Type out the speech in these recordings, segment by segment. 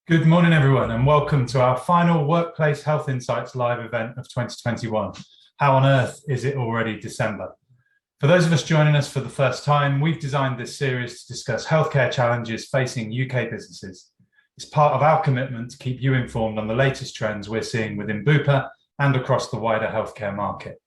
Good morning, everyone, and welcome to our final Workplace Health Insights live event of 2021. How on earth is it already December? For those of us joining us for the first time, we've designed this series to discuss healthcare challenges facing UK businesses. It's part of our commitment to keep you informed on the latest trends we're seeing within Bupa and across the wider healthcare market.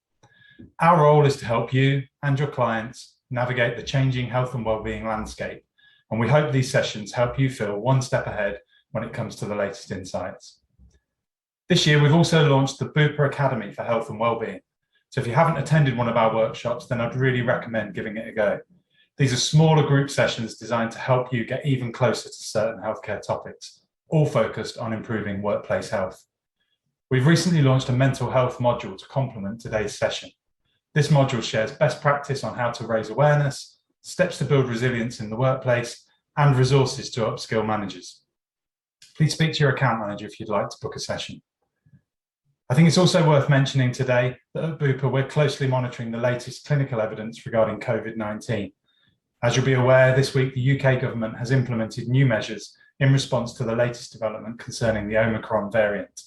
Our role is to help you and your clients navigate the changing health and wellbeing landscape, and we hope these sessions help you feel one step ahead when it comes to the latest insights. This year, we've also launched the Bupa Academy for Health and Wellbeing. So if you haven't attended one of our workshops, then I'd really recommend giving it a go. These are smaller group sessions designed to help you get even closer to certain healthcare topics, all focused on improving workplace health. We've recently launched a mental health module to complement today's session. This module shares best practice on how to raise awareness, steps to build resilience in the workplace, and resources to upskill managers. Please speak to your account manager if you'd like to book a session. I think it's also worth mentioning today that at Bupa, we're closely monitoring the latest clinical evidence regarding COVID-19. As you'll be aware, this week the UK government has implemented new measures in response to the latest development concerning the Omicron variant.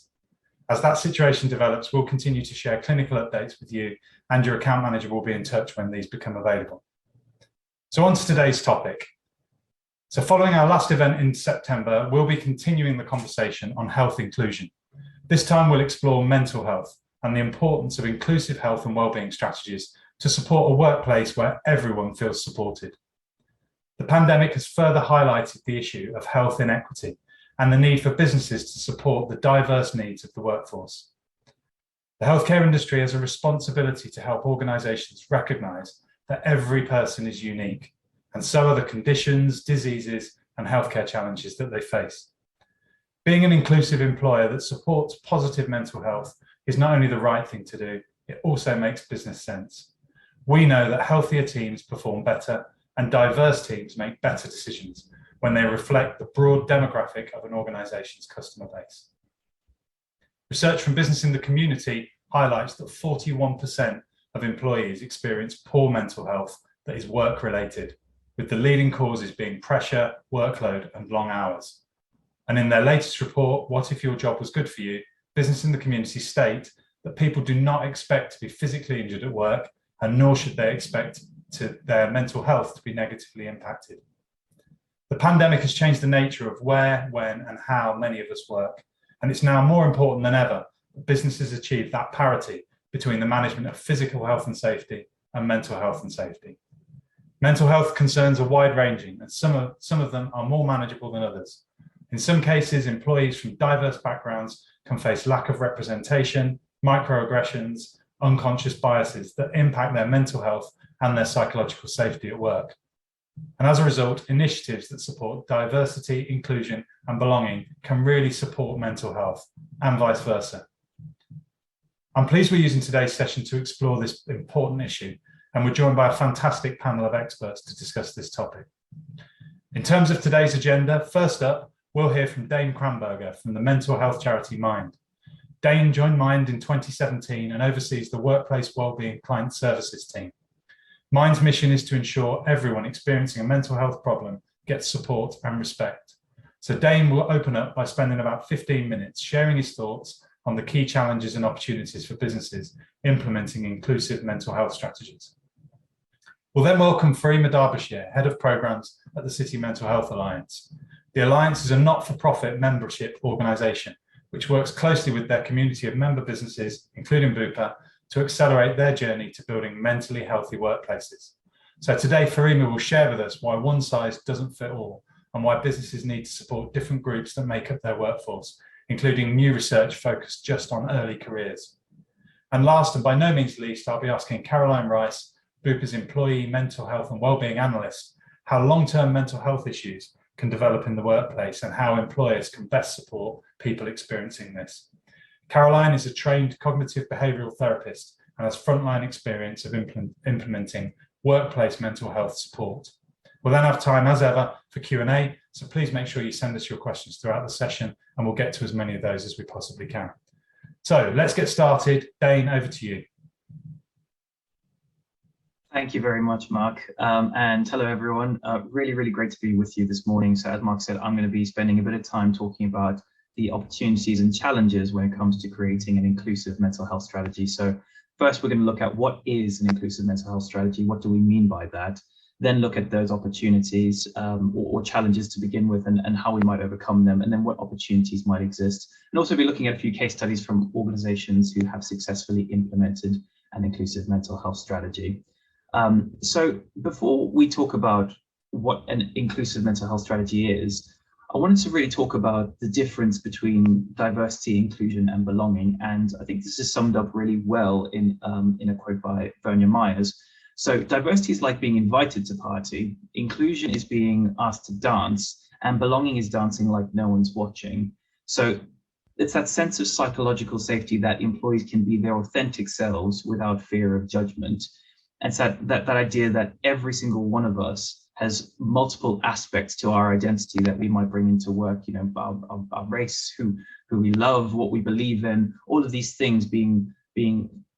As that situation develops, we'll continue to share clinical updates with you, and your account manager will be in touch when these become available. So on to today's topic. So following our last event in September, we'll be continuing the conversation on health inclusion. This time we'll explore mental health and the importance of inclusive health and wellbeing strategies to support a workplace where everyone feels supported. The pandemic has further highlighted the issue of health inequity and the need for businesses to support the diverse needs of the workforce. The healthcare industry has a responsibility to help organisations recognise that every person is unique, and so are the conditions, diseases, and healthcare challenges that they face. Being an inclusive employer that supports positive mental health is not only the right thing to do, it also makes business sense. We know that healthier teams perform better and diverse teams make better decisions when they reflect the broad demographic of an organisation's customer base. Research from Business in the Community highlights that 41% of employees experience poor mental health that is work-related, with the leading causes being pressure, workload, and long hours. And in their latest report, What If Your Job Was Good For You?, Business in the Community state that people do not expect to be physically injured at work, and nor should they expect their mental health to be negatively impacted. The pandemic has changed the nature of where, when, and how many of us work, and it's now more important than ever that businesses achieve that parity between the management of physical health and safety and mental health and safety. Mental health concerns are wide-ranging, and some of them are more manageable than others. In some cases, employees from diverse backgrounds can face lack of representation, microaggressions, unconscious biases that impact their mental health and their psychological safety at work. And as a result, initiatives that support diversity, inclusion, and belonging can really support mental health, and vice versa. I'm pleased we're using today's session to explore this important issue, and we're joined by a fantastic panel of experts to discuss this topic. In terms of today's agenda, first up, we'll hear from Dane Krambergar from the mental health charity Mind. Dane joined Mind in 2017 and oversees the Workplace Wellbeing Client Services team. Mind's mission is to ensure everyone experiencing a mental health problem gets support and respect. So Dane will open up by spending about 15 minutes sharing his thoughts on the key challenges and opportunities for businesses implementing inclusive mental health strategies. We'll then welcome Farimah, Darbyshire, Head of Programmes at the City Mental Health Alliance. The Alliance is a not-for-profit membership organisation which works closely with their community of member businesses, including Bupa, to accelerate their journey to building mentally healthy workplaces. So today, Farimah will share with us why one size doesn't fit all and why businesses need to support different groups that make up their workforce, including new research focused just on early careers. And last, and by no means least, I'll be asking Caroline Rice, Bupa's Employee Mental Health and Wellbeing Analyst, how long-term mental health issues can develop in the workplace and how employers can best support people experiencing this. Caroline is a trained cognitive behavioural therapist and has frontline experience of implementing workplace mental health support. We'll then have time, as ever, for Q&A, so please make sure you send us your questions throughout the session and we'll get to as many of those as we possibly can. So let's get started. Dane, over to you. Thank you very much, Mark. And hello, everyone. Really great to be with you this morning. So as Mark said, I'm going to be spending a bit of time talking about the opportunities and challenges when it comes to creating an inclusive mental health strategy. So first, we're going to look at what is an inclusive mental health strategy. What do we mean by that? Then look at those opportunities or challenges to begin with and how we might overcome them, and then what opportunities might exist. And also be looking at a few case studies from organizations who have successfully implemented an inclusive mental health strategy. So before we talk about what an inclusive mental health strategy is, I wanted to really talk about the difference between diversity, inclusion, and belonging. And I think this is summed up really well in a quote by Vernia Myers. So diversity is like being invited to party, inclusion is being asked to dance, and belonging is dancing like no one's watching. So it's that sense of psychological safety that employees can be their authentic selves without fear of judgment. And it's that idea that every single one of us has multiple aspects to our identity that we might bring into work, you know, our race, who we love, what we believe in, all of these things being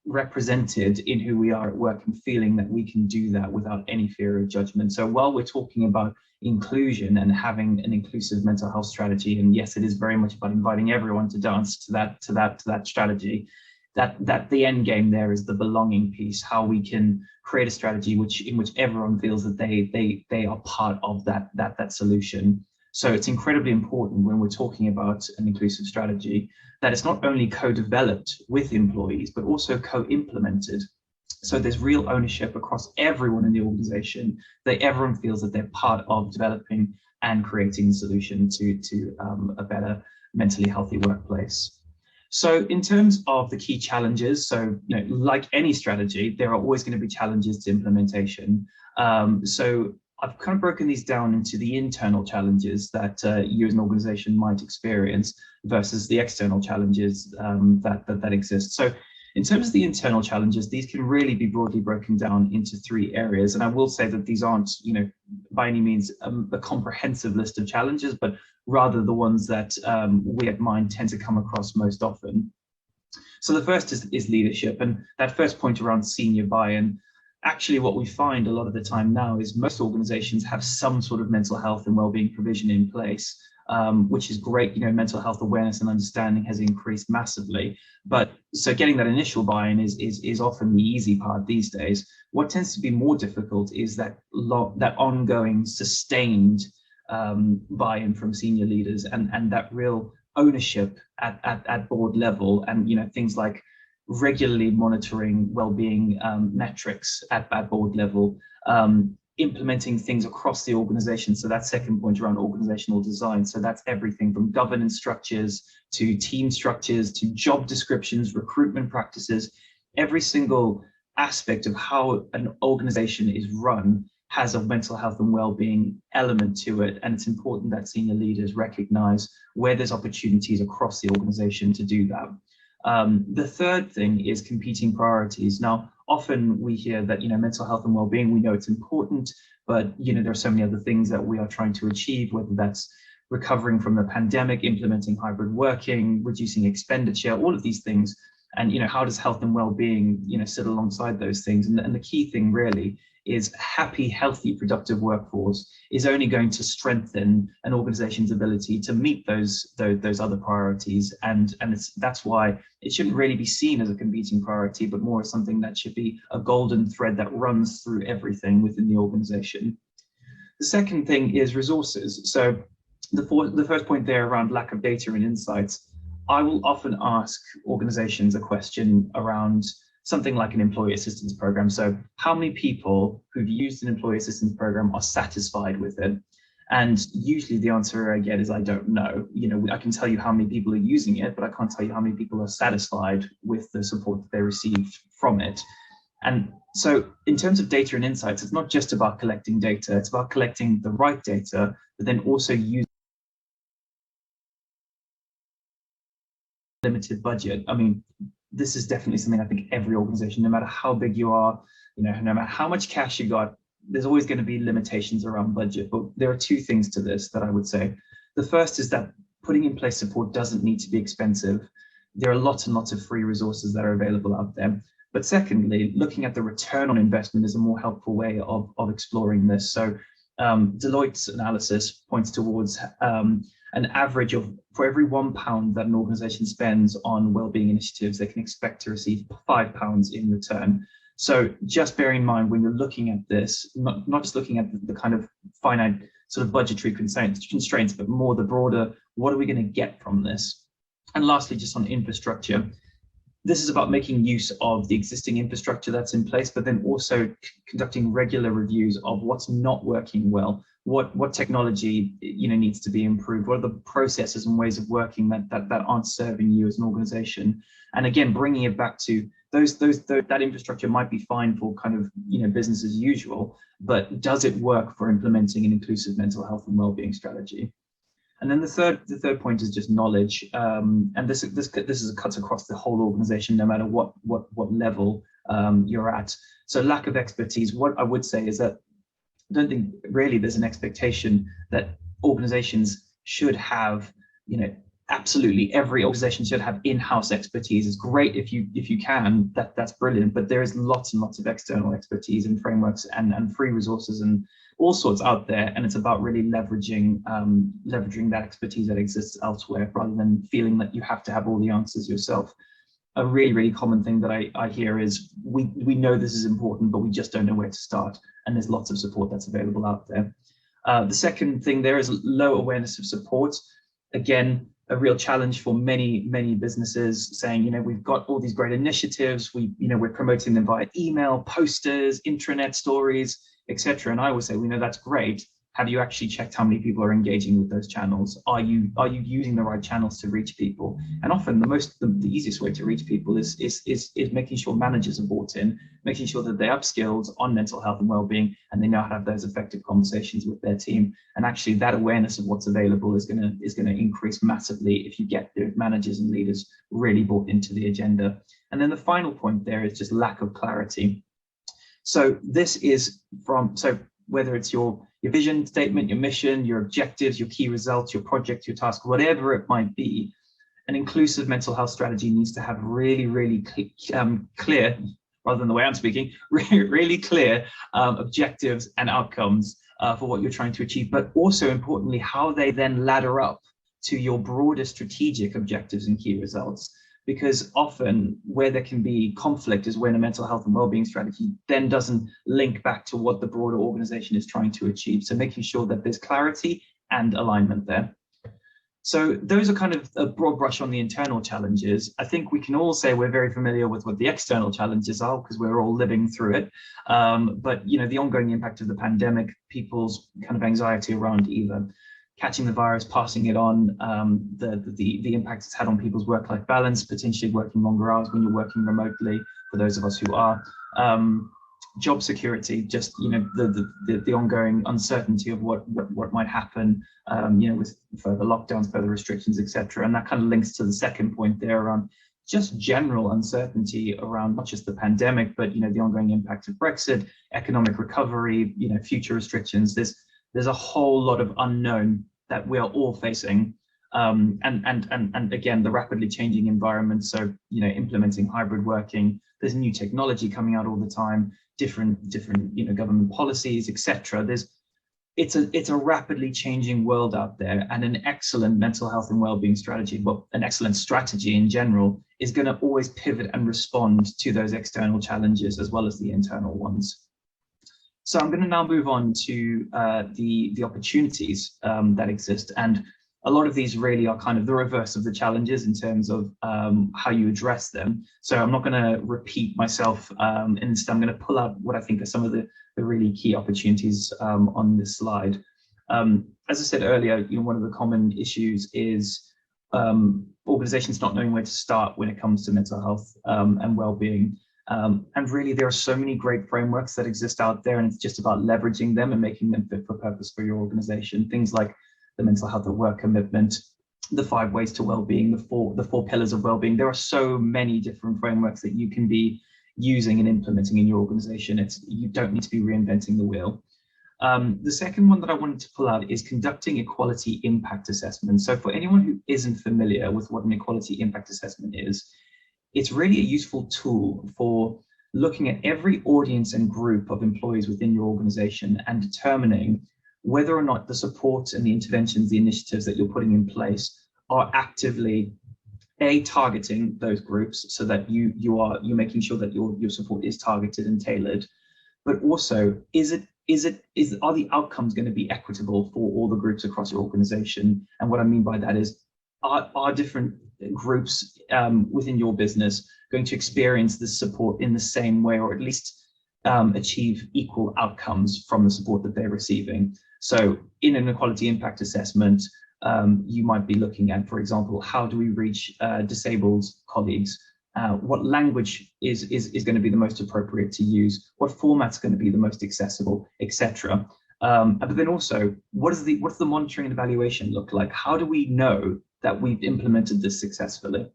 represented in who we are at work, and feeling that we can do that without any fear of judgment. So while we're talking about inclusion and having an inclusive mental health strategy, and yes, it is very much about inviting everyone to dance to that strategy, that the end game there is the belonging piece, how we can create a strategy in which everyone feels that they are part of that solution. So it's incredibly important when we're talking about an inclusive strategy that it's not only co-developed with employees, but also co-implemented. So there's real ownership across everyone in the organization, that everyone feels that they're part of developing and creating the solution to a better mentally healthy workplace. So in terms of the key challenges, so like any strategy, there are always going to be challenges to implementation. So I've kind of broken these down into the internal challenges that you as an organization might experience versus the external challenges that exist. So in terms of the internal challenges, these can really be broadly broken down into 3 areas. And I will say that these aren't, by any means a comprehensive list of challenges, but rather the ones that we at Mind tend to come across most often. So the first is leadership, and that first point around senior buy-in. Actually, what we find a lot of the time now is most organizations have some sort of mental health and wellbeing provision in place, which is great. Mental health awareness and understanding has increased massively. But so getting that initial buy-in is often the easy part these days. What tends to be more difficult is that ongoing, sustained buy-in from senior leaders and that real ownership at board level, and things like regularly monitoring well-being metrics at board level, implementing things across the organization. So that second point around organizational design. So that's everything from governance structures to team structures to job descriptions, recruitment practices. Every single aspect of how an organization is run has a mental health and well-being element to it. And it's important that senior leaders recognize where there's opportunities across the organization to do that. The third thing is competing priorities. Now, often we hear that, mental health and well-being, we know it's important, but, there are so many other things that we are trying to achieve, whether that's recovering from the pandemic, implementing hybrid working, reducing expenditure, all of these things. And, how does health and well-being, sit alongside those things? And the key thing really is happy, healthy, productive workforce is only going to strengthen an organization's ability to meet those other priorities. And that's why it shouldn't really be seen as a competing priority, but more as something that should be a golden thread that runs through everything within the organization. The second thing is resources. So the first point there around lack of data and insights, I will often ask organizations a question around something like an employee assistance program. So how many people who've used an employee assistance program are satisfied with it? And usually the answer I get is, I don't know. I can tell you how many people are using it, but I can't tell you how many people are satisfied with the support that they received from it. And so in terms of data and insights, it's not just about collecting data, it's about collecting the right data, but then also using limited budget. I mean, this is definitely something I think every organization, no matter how big you are, no matter how much cash you got, there's always going to be limitations around budget. But there are 2 things to this that I would say. The first is that putting in place support doesn't need to be expensive. There are lots and lots of free resources that are available out there. But secondly, looking at the return on investment is a more helpful way of exploring this. So Deloitte's analysis points towards an average of, for every £1 that an organization spends on wellbeing initiatives, they can expect to receive £5 in return. So just bear in mind when you're looking at this, not just looking at the kind of finite sort of budgetary constraints, but more the broader, what are we going to get from this? And lastly, just on infrastructure, this is about making use of the existing infrastructure that's in place, but then also conducting regular reviews of what's not working well, what technology needs to be improved, what are the processes and ways of working that aren't serving you as an organization, and again bringing it back to that infrastructure might be fine for kind of business as usual, but does it work for implementing an inclusive mental health and wellbeing strategy? And then the third point is just knowledge, and this cuts across the whole organization, no matter what level you're at. So lack of expertise. What I would say is that I don't think really there's an expectation that organizations should have, absolutely every organization should have in-house expertise. It's great if you can, that's brilliant, but there is lots and lots of external expertise and frameworks and free resources and all sorts out there, and it's about really leveraging that expertise that exists elsewhere rather than feeling that you have to have all the answers yourself. A really, really common thing that I hear is we know this is important, but we just don't know where to start, and there's lots of support that's available out there. The second thing there is low awareness of support. Again, a real challenge for many businesses, saying, we've got all these great initiatives, we're promoting them via email, posters, intranet stories, etc. And I always say, that's great. Have you actually checked how many people are engaging with those channels? Are you using the right channels to reach people? And often the easiest way to reach people is making sure managers are bought in, making sure that they're upskilled on mental health and wellbeing, and they know how to have those effective conversations with their team. And actually, that awareness of what's available is going to increase massively if you get the managers and leaders really bought into the agenda. And then the final point there is just lack of clarity. So this is whether it's your vision statement, your mission, your objectives, your key results, your project, your task, whatever it might be, an inclusive mental health strategy needs to have really, really clear, rather than the way I'm speaking, really clear objectives and outcomes for what you're trying to achieve, but also importantly, how they then ladder up to your broader strategic objectives and key results. Because often where there can be conflict is when a mental health and wellbeing strategy then doesn't link back to what the broader organization is trying to achieve. So making sure that there's clarity and alignment there. So those are kind of a broad brush on the internal challenges. I think we can all say we're very familiar with what the external challenges are because we're all living through it. But the ongoing impact of the pandemic, people's kind of anxiety around either catching the virus, passing it on, the impact it's had on people's work-life balance, potentially working longer hours when you're working remotely, for those of us who are, job security, just the ongoing uncertainty of what might happen, with further lockdowns, further restrictions, etc. And that kind of links to the second point there around just general uncertainty around not just the pandemic, but the ongoing impact of Brexit, economic recovery, future restrictions. There's a whole lot of unknown that we are all facing, and again, the rapidly changing environment. So implementing hybrid working. There's new technology coming out all the time, different government policies, etc. It's a rapidly changing world out there, and an excellent mental health and wellbeing strategy, well, an excellent strategy in general, is going to always pivot and respond to those external challenges as well as the internal ones. So I'm going to now move on to the opportunities that exist, and a lot of these really are kind of the reverse of the challenges in terms of how you address them. So I'm not going to repeat myself, instead I'm going to pull out what I think are some of the really key opportunities on this slide. As I said earlier, one of the common issues is organizations not knowing where to start when it comes to mental health and well-being. And really, there are so many great frameworks that exist out there, and it's just about leveraging them and making them fit for purpose for your organization. Things like the mental health at work commitment, the 5 ways to well-being, the four pillars of well-being. There are so many different frameworks that you can be using and implementing in your organization. You don't need to be reinventing the wheel. The second one that I wanted to pull out is conducting equality impact assessment. So for anyone who isn't familiar with what an equality impact assessment is, it's really a useful tool for looking at every audience and group of employees within your organization and determining whether or not the support and the interventions, the initiatives that you're putting in place are actively targeting those groups, so that you're making sure that your support is targeted and tailored, but also are the outcomes going to be equitable for all the groups across your organization? And what I mean by that is, are different groups within your business going to experience this support in the same way, or at least achieve equal outcomes from the support that they're receiving? So in an equality impact assessment, you might be looking at, for example, how do we reach disabled colleagues? What language is going to be the most appropriate to use? What format's going to be the most accessible, etc. But then also, what's the monitoring and evaluation look like? How do we know that we've implemented this successfully?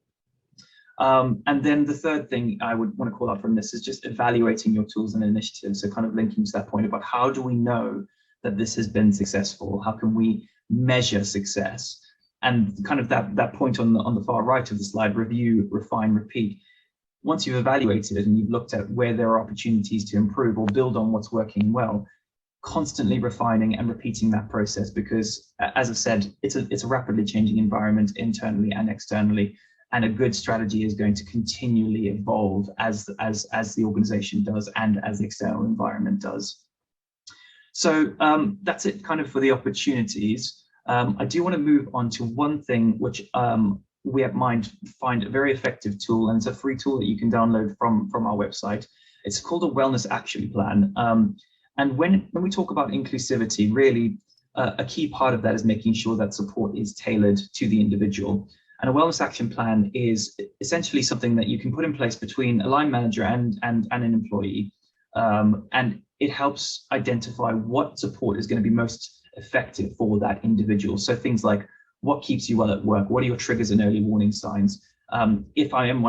And then the third thing I would want to call out from this is just evaluating your tools and initiatives. So kind of linking to that point about, how do we know that this has been successful? How can we measure success? And kind of that point on the far right of the slide, review, refine, repeat. Once you've evaluated it and you've looked at where there are opportunities to improve or build on what's working well, constantly refining and repeating that process, because as I've said, it's a rapidly changing environment internally and externally, and a good strategy is going to continually evolve as the organization does and as the external environment does. So that's it kind of for the opportunities. I do want to move on to one thing which we at Mind find a very effective tool, and it's a free tool that you can download from our website. It's called a Wellness Action Plan. And when we talk about inclusivity, really a key part of that is making sure that support is tailored to the individual. And a Wellness Action Plan is essentially something that you can put in place between a line manager and an employee. And it helps identify what support is going to be most effective for that individual. So things like, what keeps you well at work? What are your triggers and early warning signs? If I am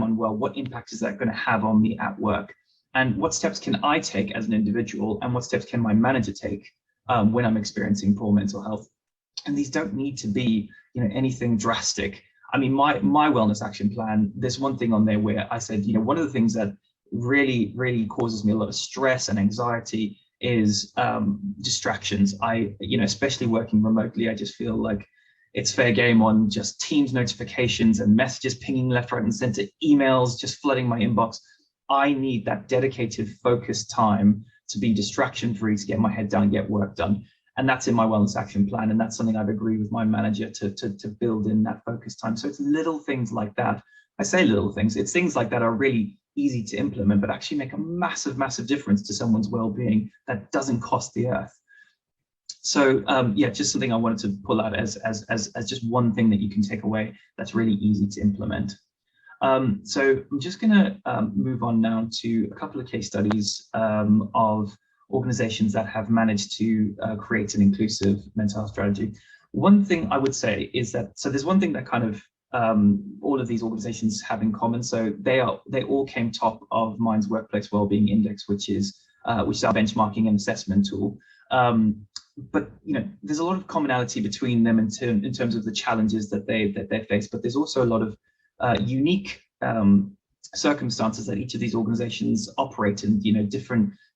unwell, what impact is that going to have on me at work? And what steps can I take as an individual? And what steps can my manager take when I'm experiencing poor mental health? And these don't need to be, anything drastic. I mean, my wellness action plan, there's one thing on there where I said, one of the things that really, really causes me a lot of stress and anxiety is distractions. Especially working remotely, I just feel like it's fair game on just Teams notifications and messages pinging left, right, and center, emails just flooding my inbox. I need that dedicated, focused time to be distraction-free, to get my head down and get work done. And that's in my wellness action plan. And that's something I've agreed with my manager to build in that focus time. So it's little things like that. I say little things, it's things like that are really easy to implement, but actually make a massive, massive difference to someone's well-being that doesn't cost the earth. So just something I wanted to pull out as just one thing that you can take away that's really easy to implement. So I'm just going to move on now to a couple of case studies of organizations that have managed to create an inclusive mental health strategy. One thing I would say is that, so there's one thing that kind of all of these organizations have in common. So they all came top of Mind's Workplace Wellbeing Index, which is our benchmarking and assessment tool. But there's a lot of commonality between them in terms of the challenges that they face. But there's also a lot of unique circumstances that each of these organizations operate in.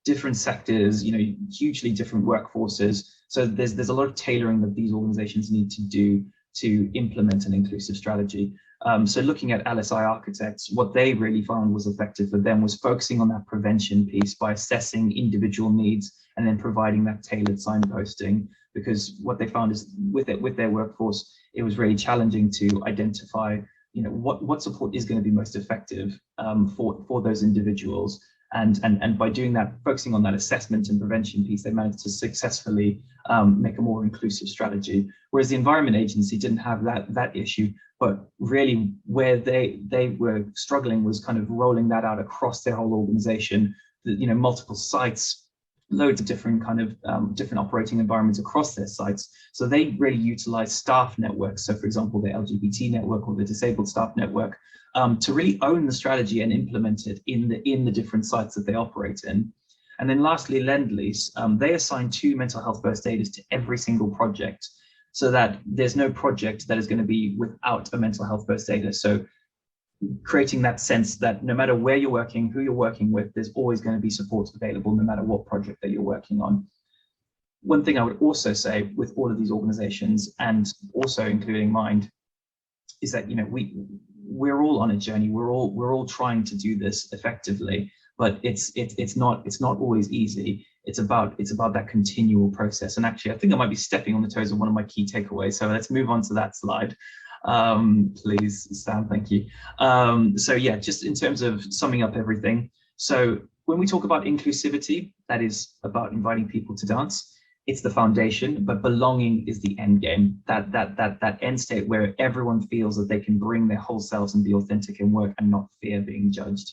Different sectors, hugely different workforces. So there's a lot of tailoring that these organizations need to do to implement an inclusive strategy. So looking at LSI Architects, what they really found was effective for them was focusing on that prevention piece by assessing individual needs and then providing that tailored signposting, because what they found is with their workforce, it was really challenging to identify what support is going to be most effective for those individuals. And by doing that, focusing on that assessment and prevention piece, they managed to successfully make a more inclusive strategy. Whereas the Environment Agency didn't have that issue, but really where they were struggling was kind of rolling that out across their whole organization. Multiple sites, loads of different different operating environments across their sites. So they really utilize staff networks. So for example, the LGBT network or the disabled staff network, to really own the strategy and implement it in the different sites that they operate in. And then lastly, Lend-Lease, they assign 2 mental health first aiders to every single project, so that there's no project that is going to be without a mental health first aider. So creating that sense that no matter where you're working, who you're working with, there's always going to be support available no matter what project that you're working on. One thing I would also say with all of these organizations, and also including Mind, is that, you know, we're all on a journey. We're all trying to do this effectively, but it's not always easy. It's about that continual process. And actually, I think I might be stepping on the toes of one of my key takeaways. So let's move on to that slide. Please, Stan, thank you. So yeah, just in terms of summing up everything. So when we talk about inclusivity, that is about inviting people to dance. It's the foundation, but belonging is the end game. That end state where everyone feels that they can bring their whole selves and be authentic and work and not fear being judged.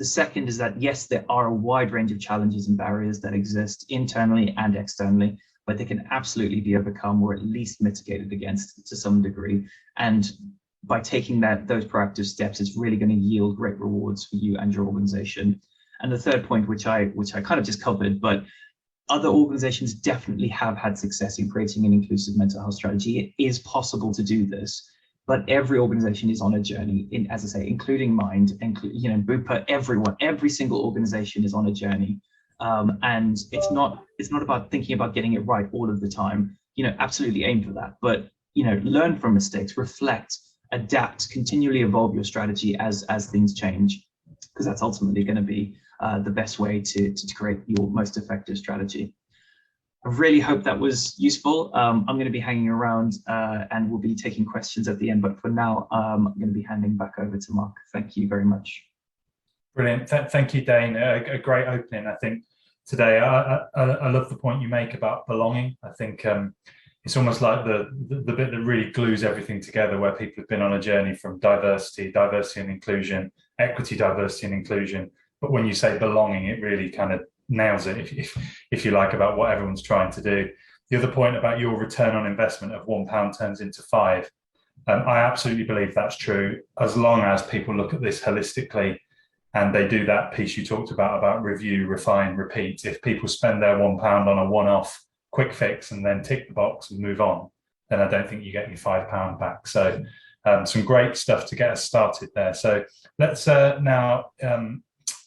The second is that, yes, there are a wide range of challenges and barriers that exist internally and externally, but they can absolutely be overcome or at least mitigated against to some degree. And by taking those proactive steps, it's really going to yield great rewards for you and your organization. And the third point, which I kind of just covered, but other organizations definitely have had success in creating an inclusive mental health strategy. It is possible to do this, but every organization is on a journey, as I say, including Mind, you know, Bupa, everyone, every single organization is on a journey. And it's not about thinking about getting it right all of the time. You know, absolutely aim for that, but, you know, learn from mistakes, reflect, adapt, continually evolve your strategy as things change, because that's ultimately going to be the best way to create your most effective strategy. I really hope that was useful. I'm going to be hanging around and we'll be taking questions at the end, but for now, I'm going to be handing back over to Mark. Thank you very much. Brilliant. Thank you, Dane. A great opening, I think, today. I love the point you make about belonging. I think it's almost like the bit that really glues everything together, where people have been on a journey from diversity and inclusion, equity, diversity and inclusion. But when you say belonging, it really kind of nails it, if you like, about what everyone's trying to do. The other point about your return on investment of £1 turns into 5. I absolutely believe that's true, as long as people look at this holistically and they do that piece you talked about review, refine, repeat. If people spend their £1 on a one-off quick fix and then tick the box and move on, then I don't think you get your £5 back. So some great stuff to get us started there. So let's now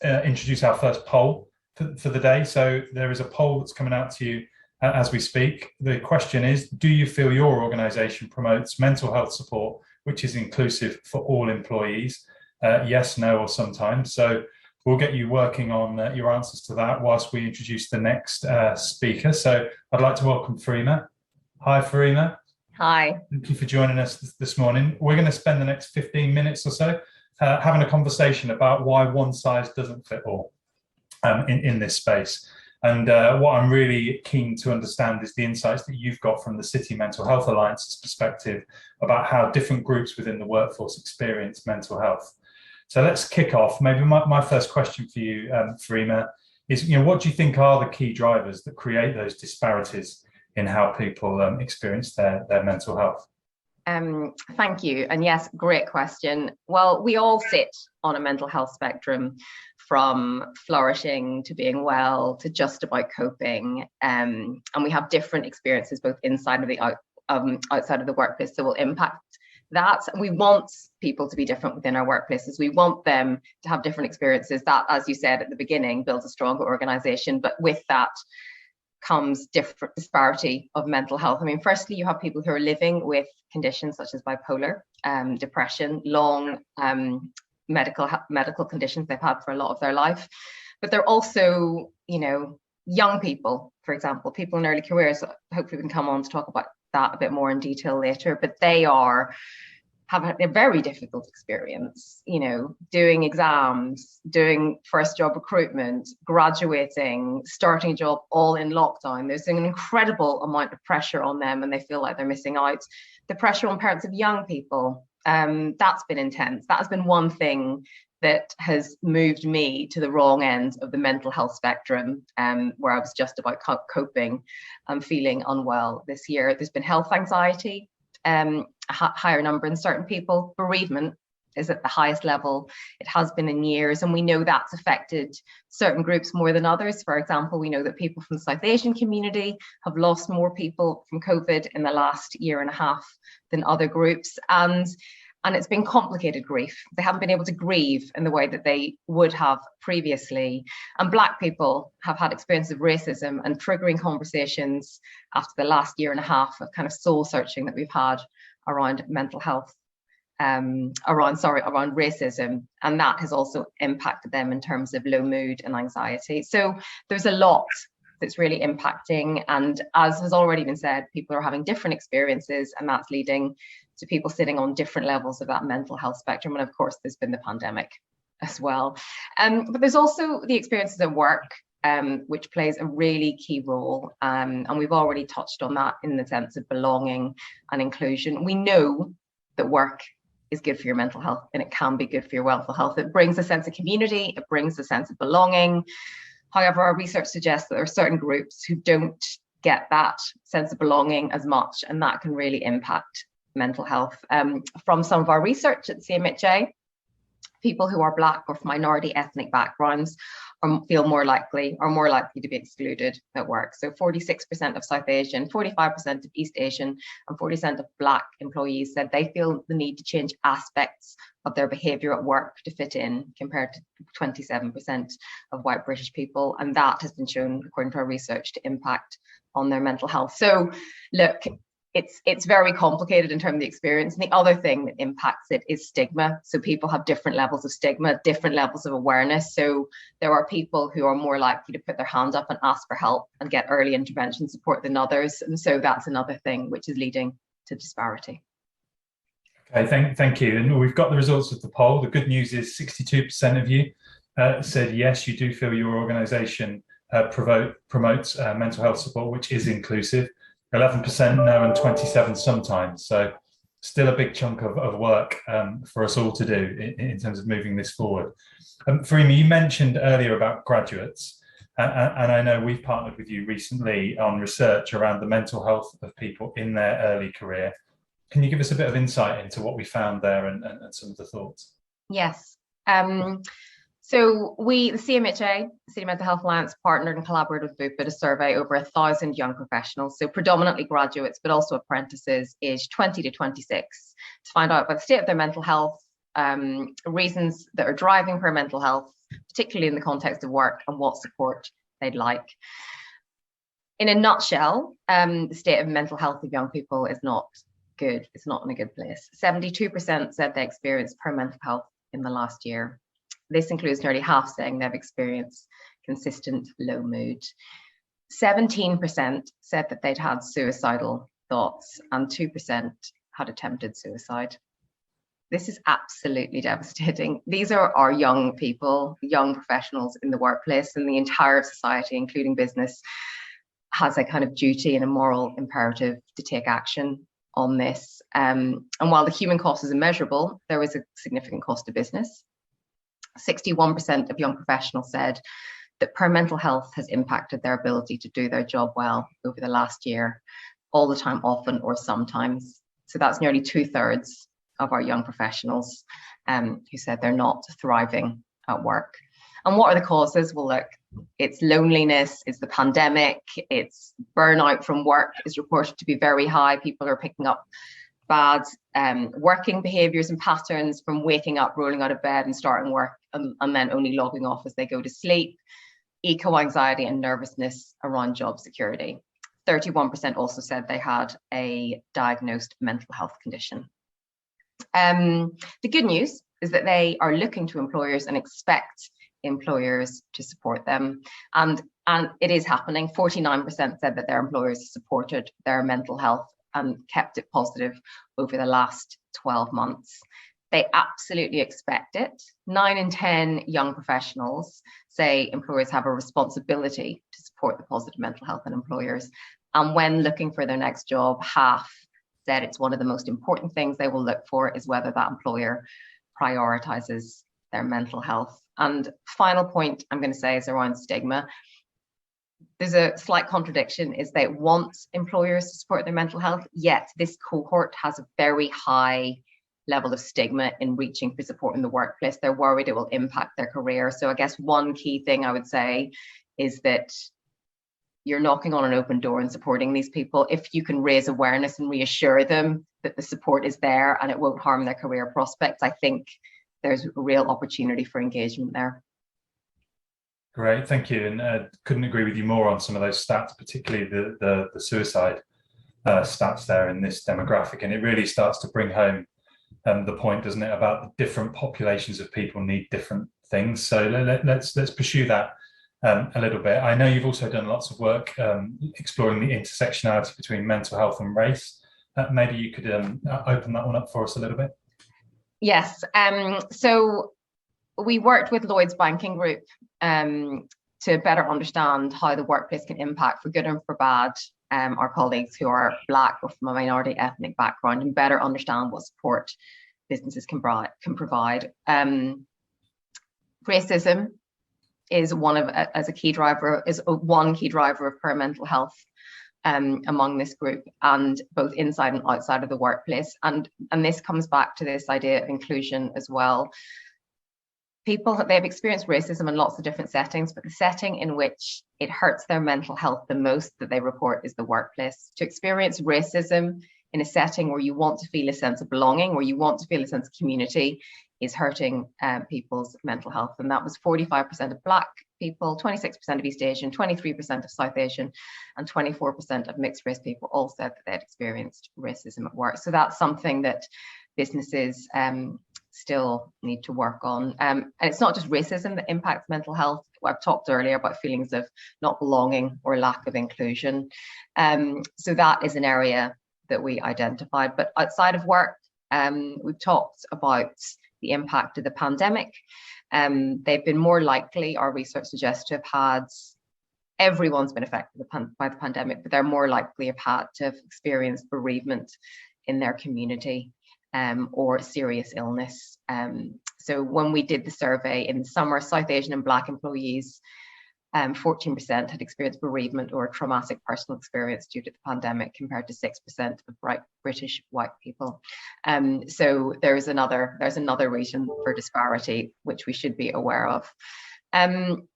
introduce our first poll for the day. So there is a poll that's coming out to you as we speak. The question is, do you feel your organisation promotes mental health support which is inclusive for all employees? Yes, no, or sometimes. So we'll get you working on your answers to that whilst we introduce the next speaker. So I'd like to welcome Farimah. Hi, Farimah. Hi. Thank you for joining us this morning. We're going to spend the next 15 minutes or so having a conversation about why one size doesn't fit all in this space. And what I'm really keen to understand is the insights that you've got from the City Mental Health Alliance's perspective about how different groups within the workforce experience mental health. So let's kick off. Maybe my first question for you, Farimah, is, you know, what do you think are the key drivers that create those disparities in how people experience their mental health? Thank you. And yes, great question. Well, we all sit on a mental health spectrum, from flourishing to being well to just about coping. And we have different experiences both inside of the outside of the workplace that will impact that. We want people to be different within our workplaces. We want them to have different experiences. That, as you said at the beginning, builds a stronger organization. But with that comes different disparity of mental health. I mean, firstly, you have people who are living with conditions such as bipolar, depression, long medical conditions they've had for a lot of their life. But they're also, you know, young people, for example, people in early careers. Hopefully we can come on to talk about that a bit more in detail later, but they have a very difficult experience, you know, doing exams, doing first job recruitment, graduating, starting a job all in lockdown. There's an incredible amount of pressure on them and they feel like they're missing out. The pressure on parents of young people, that's been intense. That has been one thing that has moved me to the wrong end of the mental health spectrum, where I was just about coping and feeling unwell this year. There's been health anxiety, a higher number in certain people. Bereavement is at the highest level it has been in years, and we know that's affected certain groups more than others. For example, we know that people from the South Asian community have lost more people from COVID in the last year and a half than other groups. And And it's been complicated grief. They haven't been able to grieve in the way that they would have previously. And Black people have had experience of racism and triggering conversations after the last year and a half of kind of soul searching that we've had around mental health, around racism. And that has also impacted them in terms of low mood and anxiety. So there's a lot that's really impacting. And as has already been said, people are having different experiences, and that's leading to people sitting on different levels of that mental health spectrum. And of course, there's been the pandemic as well. But there's also the experiences at work, which plays a really key role. And we've already touched on that in the sense of belonging and inclusion. We know that work is good for your mental health, and it can be good for your mental health. It brings a sense of community, it brings a sense of belonging. However, our research suggests that there are certain groups who don't get that sense of belonging as much, and that can really impact mental health. From some of our research at CMHA, people who are Black or from minority ethnic backgrounds are more likely to be excluded at work. So 46% of South Asian, 45% of East Asian, and 40% of Black employees said they feel the need to change aspects of their behaviour at work to fit in, compared to 27% of white British people. And that has been shown, according to our research, to impact on their mental health. So look, it's very complicated in terms of the experience. And the other thing that impacts it is stigma. So people have different levels of stigma, different levels of awareness. So there are people who are more likely to put their hand up and ask for help and get early intervention support than others. And so that's another thing which is leading to disparity. Okay, thank you. And we've got the results of the poll. The good news is 62% of you said yes, you do feel your organisation promotes mental health support, which is inclusive. 11% no, and 27% sometimes. So still a big chunk of work for us all to do in terms of moving this forward. Farimah, you mentioned earlier about graduates, and I know we've partnered with you recently on research around the mental health of people in their early career. Can you give us a bit of insight into what we found there and some of the thoughts? Yes. So the CMHA, City Mental Health Alliance, partnered and collaborated with Bupa to survey over 1,000 young professionals, so predominantly graduates, but also apprentices aged 20 to 26, to find out about the state of their mental health, reasons that are driving for mental health, particularly in the context of work, and what support they'd like. In a nutshell, the state of mental health of young people is not good. It's not in a good place. 72% said they experienced poor mental health in the last year. This includes nearly half saying they've experienced consistent low mood. 17% said that they'd had suicidal thoughts, and 2% had attempted suicide. This is absolutely devastating. These are our young people, young professionals in the workplace, and the entire society, including business, has a kind of duty and a moral imperative to take action on this. And while the human cost is immeasurable, there is a significant cost to business. 61% of young professionals said that poor mental health has impacted their ability to do their job well over the last year, all the time, often, or sometimes. So that's nearly 2/3 of our young professionals who said they're not thriving at work. And what are the causes? Well, look, it's loneliness, it's the pandemic, it's burnout from work is reported to be very high. People are picking up bad working behaviours and patterns from waking up, rolling out of bed and starting work, and then only logging off as they go to sleep. Eco-anxiety and nervousness around job security. 31% also said they had a diagnosed mental health condition. The good news is that they are looking to employers and expect employers to support them. And it is happening. 49% said that their employers supported their mental health and kept it positive over the last 12 months. They absolutely expect it. 9 in 10 young professionals say employers have a responsibility to support the positive mental health in employers. And when looking for their next job, half said it's one of the most important things they will look for is whether that employer prioritizes their mental health. And final point I'm going to say is around stigma. There's a slight contradiction, is they want employers to support their mental health, yet this cohort has a very high level of stigma in reaching for support in the workplace. They're worried it will impact their career. So I guess one key thing I would say is that you're knocking on an open door and supporting these people. If you can raise awareness and reassure them that the support is there and it won't harm their career prospects, I think there's a real opportunity for engagement there. Great, thank you. And couldn't agree with you more on some of those stats, particularly the suicide stats there in this demographic. And it really starts to bring home the point, doesn't it, about the different populations of people need different things. So let's pursue that a little bit. I know you've also done lots of work exploring the intersectionality between mental health and race. Maybe you could open that one up for us a little bit. Yes. So we worked with Lloyds Banking Group to better understand how the workplace can impact, for good and for bad, our colleagues who are Black or from a minority ethnic background, and better understand what support businesses can provide. Racism is one key driver of poor mental health among this group, and both inside and outside of the workplace. And this comes back to this idea of inclusion as well. They've experienced racism in lots of different settings, but the setting in which it hurts their mental health the most that they report is the workplace. To experience racism in a setting where you want to feel a sense of belonging, where you want to feel a sense of community, is hurting people's mental health. And that was 45% of Black people, 26% of East Asian, 23% of South Asian, and 24% of mixed race people all said that they'd experienced racism at work. So that's something that businesses still need to work on. And it's not just racism that impacts mental health. I've talked earlier about feelings of not belonging or lack of inclusion. So that is an area that we identified. But outside of work, we've talked about the impact of the pandemic. They've been more likely, our research suggests, to have had, everyone's been affected by the pandemic, but they're more likely to have experienced bereavement in their community or serious illness. So when we did the survey in the summer, South Asian and Black employees, 14% had experienced bereavement or a traumatic personal experience due to the pandemic, compared to 6% of British white people. So there's another reason for disparity, which we should be aware of. I'm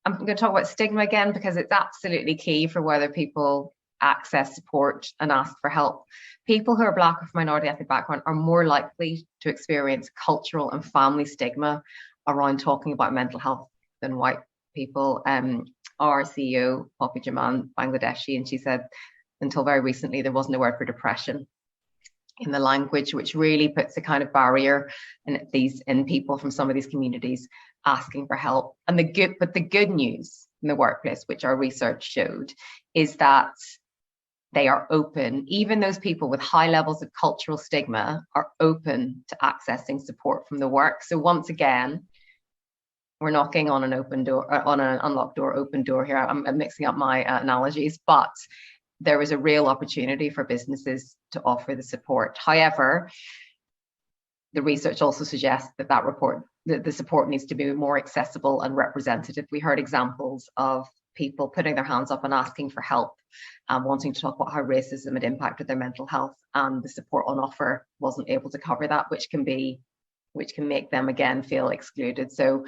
going to talk about stigma again, because it's absolutely key for whether people access support and ask for help. People who are Black or from minority ethnic background are more likely to experience cultural and family stigma around talking about mental health than white people. Our CEO, Poppy Jaman, Bangladeshi, and she said until very recently there wasn't a word for depression in the language, which really puts a kind of barrier in people from some of these communities asking for help. And the good news in the workplace, which our research showed, is that they are open. Even those people with high levels of cultural stigma are open to accessing support from the work. So once again, we're knocking on an open door, on an unlocked door, open door here. I'm mixing up my analogies, but there is a real opportunity for businesses to offer the support. However, the research also suggests that the support needs to be more accessible and representative. We heard examples of people putting their hands up and asking for help and wanting to talk about how racism had impacted their mental health, and the support on offer wasn't able to cover that, which can make them again feel excluded. So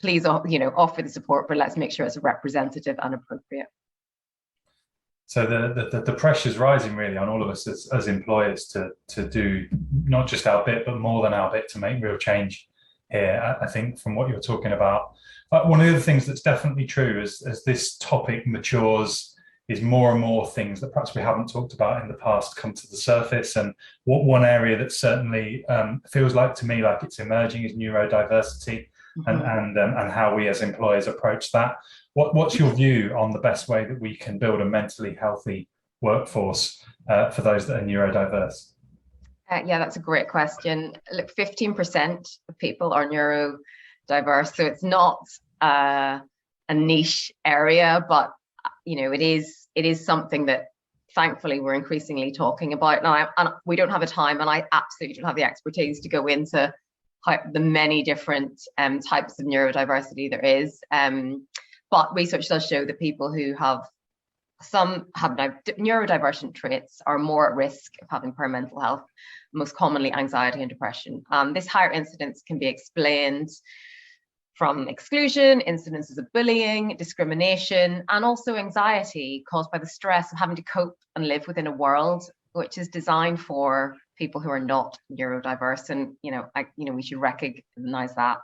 please, offer the support, but let's make sure it's representative and appropriate. So the pressure's rising really on all of us as employers to do not just our bit, but more than our bit to make real change here. I think from what you're talking about, one of the other things that's definitely true as this topic matures is more and more things that perhaps we haven't talked about in the past come to the surface. And one area that certainly feels like to me like it's emerging is neurodiversity. Mm-hmm. and how we as employers approach that. What's your view on the best way that we can build a mentally healthy workforce for those that are neurodiverse? Yeah, that's a great question. Look, 15% of people are neurodiverse, so it's not a niche area, but it is something that thankfully we're increasingly talking about now. And we don't have the time, and I absolutely don't have the expertise to go into the many different types of neurodiversity there is. But research does show that people who have neurodivergent traits are more at risk of having poor mental health, most commonly anxiety and depression. This higher incidence can be explained from exclusion, incidences of bullying, discrimination, and also anxiety caused by the stress of having to cope and live within a world which is designed for people who are not neurodiverse. And, we should recognize that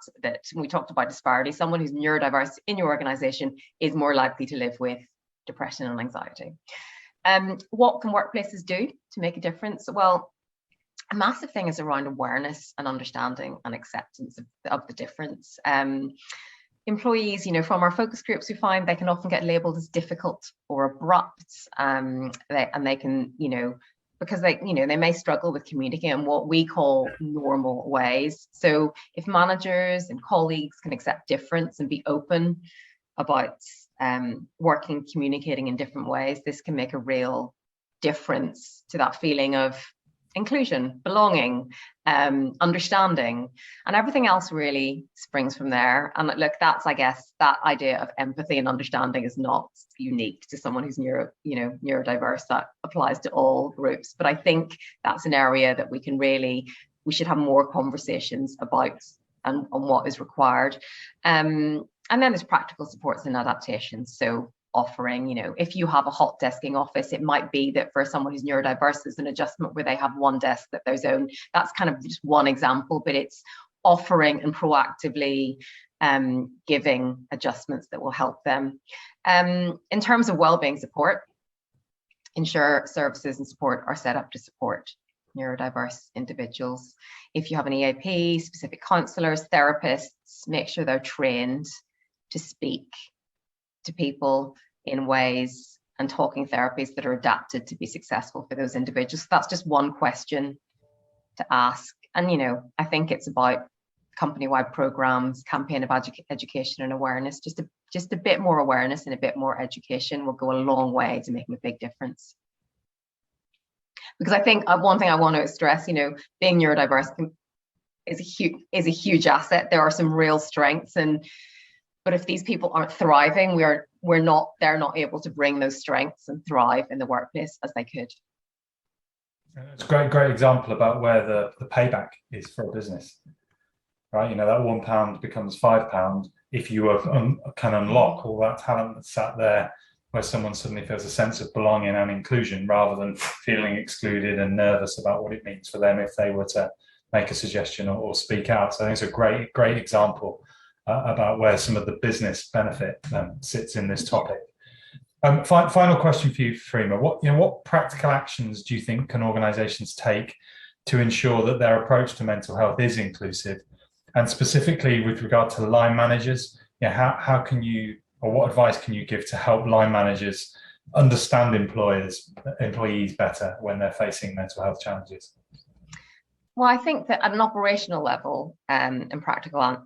when we talked about disparity, someone who's neurodiverse in your organization is more likely to live with depression and anxiety. What can workplaces do to make a difference? Well, a massive thing is around awareness and understanding and acceptance of the difference. Employees, from our focus groups, we find they can often get labeled as difficult or abrupt, they can, because they may struggle with communicating in what we call normal ways. So if managers and colleagues can accept difference and be open about working, communicating in different ways, this can make a real difference to that feeling of inclusion, belonging, understanding, and everything else really springs from there. And look, that's, I guess, that idea of empathy and understanding is not unique to someone who's neurodiverse. That applies to all groups. But I think that's an area that we should have more conversations about and on what is required. And then there's practical supports and adaptations. So offering, if you have a hot desking office, it might be that for someone who's neurodiverse, there's an adjustment where they have one desk that their own. That's kind of just one example, but it's offering and proactively giving adjustments that will help them. In terms of wellbeing support, ensure services and support are set up to support neurodiverse individuals. If you have an EAP, specific counsellors, therapists, make sure they're trained to speak to people in ways and talking therapies that are adapted to be successful for those individuals. So that's just one question to ask. And, I think it's about company-wide programs, campaign of education and awareness. Just a bit more awareness and a bit more education will go a long way to making a big difference. Because I think one thing I want to stress, being neurodiverse is a huge asset. There are some real strengths, but if these people aren't thriving, they're not able to bring those strengths and thrive in the workplace as they could. It's a great example about where the payback is for a business, right? That £1 becomes £5 if you can unlock all that talent that's sat there, where someone suddenly feels a sense of belonging and inclusion rather than feeling excluded and nervous about what it means for them if they were to make a suggestion or speak out. So I think it's a great example about where some of the business benefit sits in this topic. Final question for you, Farimah. What practical actions do you think can organisations take to ensure that their approach to mental health is inclusive? And specifically with regard to line managers, how can you, or what advice can you give to help line managers understand employees better when they're facing mental health challenges? Well, I think that at an operational level and practical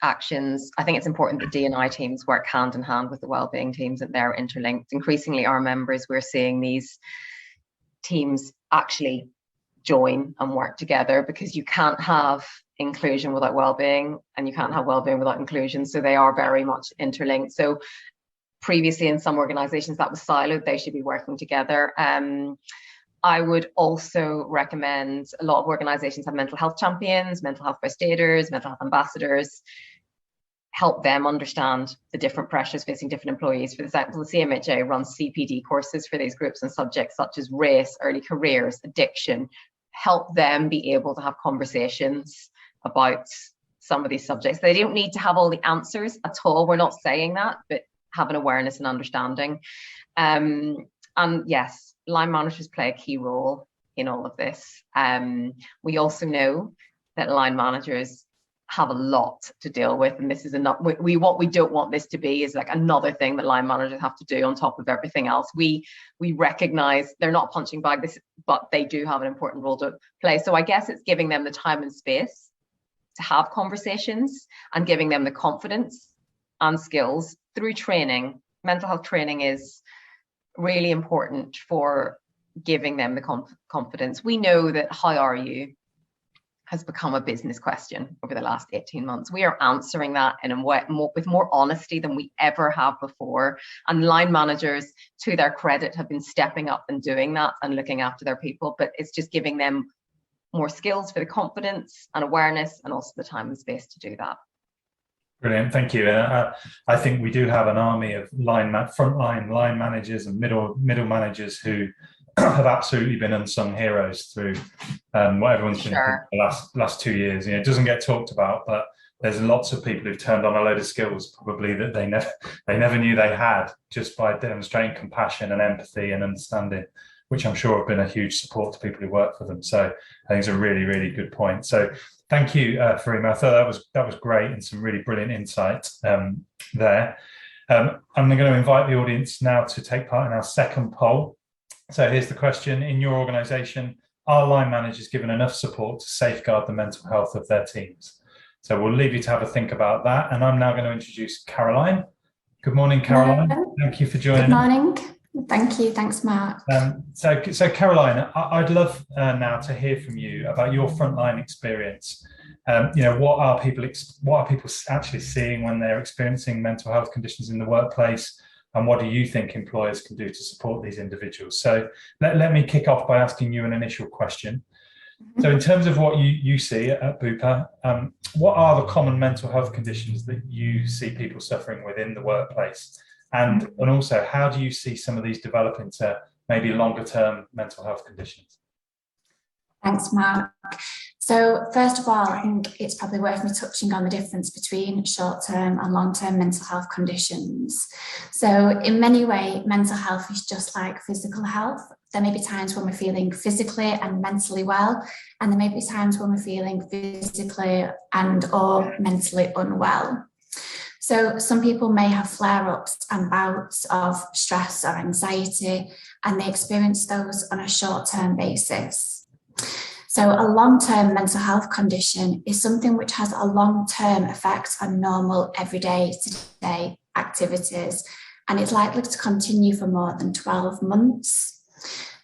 actions, I think it's important that D&I teams work hand in hand with the wellbeing teams, that they're interlinked. Increasingly, our members, we're seeing these teams actually join and work together, because you can't have inclusion without wellbeing and you can't have wellbeing without inclusion. So they are very much interlinked. So previously in some organizations that was siloed, they should be working together. I would also recommend, a lot of organizations have mental health champions, mental health first aiders, mental health ambassadors. Help them understand the different pressures facing different employees. For example, the CMHA runs CPD courses for these groups on subjects such as race, early careers, addiction. Help them be able to have conversations about some of these subjects. They don't need to have all the answers at all. We're not saying that, but have an awareness and understanding. And yes, line managers play a key role in all of this. We also know that line managers have a lot to deal with, and this is what we don't want this to be is like another thing that line managers have to do on top of everything else. We recognize they're not punching bag this, but they do have an important role to play. So I guess it's giving them the time and space to have conversations and giving them the confidence and skills through training. Mental health training is really important for giving them the confidence. We know that how are you has become a business question over the last 18 months. We are answering that in a way with more honesty than we ever have before. And line managers, to their credit, have been stepping up and doing that and looking after their people, but it's just giving them more skills for the confidence and awareness and also the time and space to do that. Brilliant, thank you. I think we do have an army of frontline line managers and middle managers who have absolutely been unsung heroes through what everyone's been through the last 2 years. It doesn't get talked about, but there's lots of people who've turned on a load of skills probably that they never knew they had, just by demonstrating compassion and empathy and understanding, which I'm sure have been a huge support to people who work for them. So I think it's a really, really good point. So thank you, Farimah. I thought that was great and some really brilliant insight there. I'm going to invite the audience now to take part in our second poll. So here's the question: in your organisation, are line managers given enough support to safeguard the mental health of their teams? So we'll leave you to have a think about that. And I'm now going to introduce Caroline. Good morning, Caroline. Thank you for joining. Good morning. Thank you. Thanks, Mark. So Caroline, I'd love now to hear from you about your frontline experience. What are people actually seeing when they're experiencing mental health conditions in the workplace, and what do you think employers can do to support these individuals? So let me kick off by asking you an initial question. So in terms of what you see at Bupa, what are the common mental health conditions that you see people suffering within the workplace? And also, how do you see some of these develop into maybe longer term mental health conditions? Thanks, Mark. So first of all, I think it's probably worth me touching on the difference between short-term and long-term mental health conditions. So in many ways, mental health is just like physical health. There may be times when we're feeling physically and mentally well, and there may be times when we're feeling physically and or mentally unwell. So some people may have flare-ups and bouts of stress or anxiety, and they experience those on a short-term basis. So a long-term mental health condition is something which has a long-term effect on normal everyday to-day activities, and it's likely to continue for more than 12 months.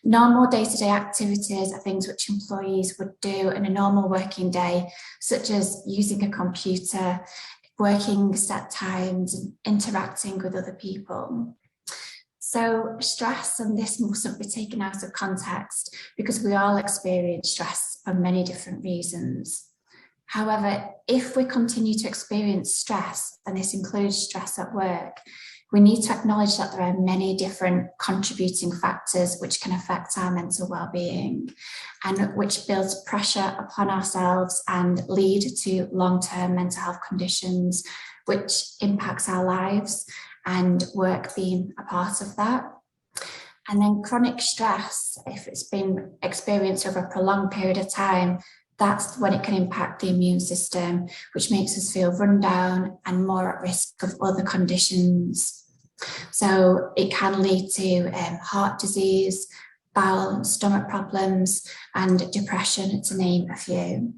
Normal day-to-day activities are things which employees would do in a normal working day, such as using a computer, working set times, and interacting with other people. So stress, and this mustn't be taken out of context because we all experience stress for many different reasons. However, if we continue to experience stress, and this includes stress at work, we need to acknowledge that there are many different contributing factors which can affect our mental well-being and which builds pressure upon ourselves and lead to long-term mental health conditions, which impacts our lives, and work being a part of that. And then chronic stress, if it's been experienced over a prolonged period of time, that's when it can impact the immune system, which makes us feel run down and more at risk of other conditions. So it can lead to heart disease, bowel and stomach problems, and depression, to name a few.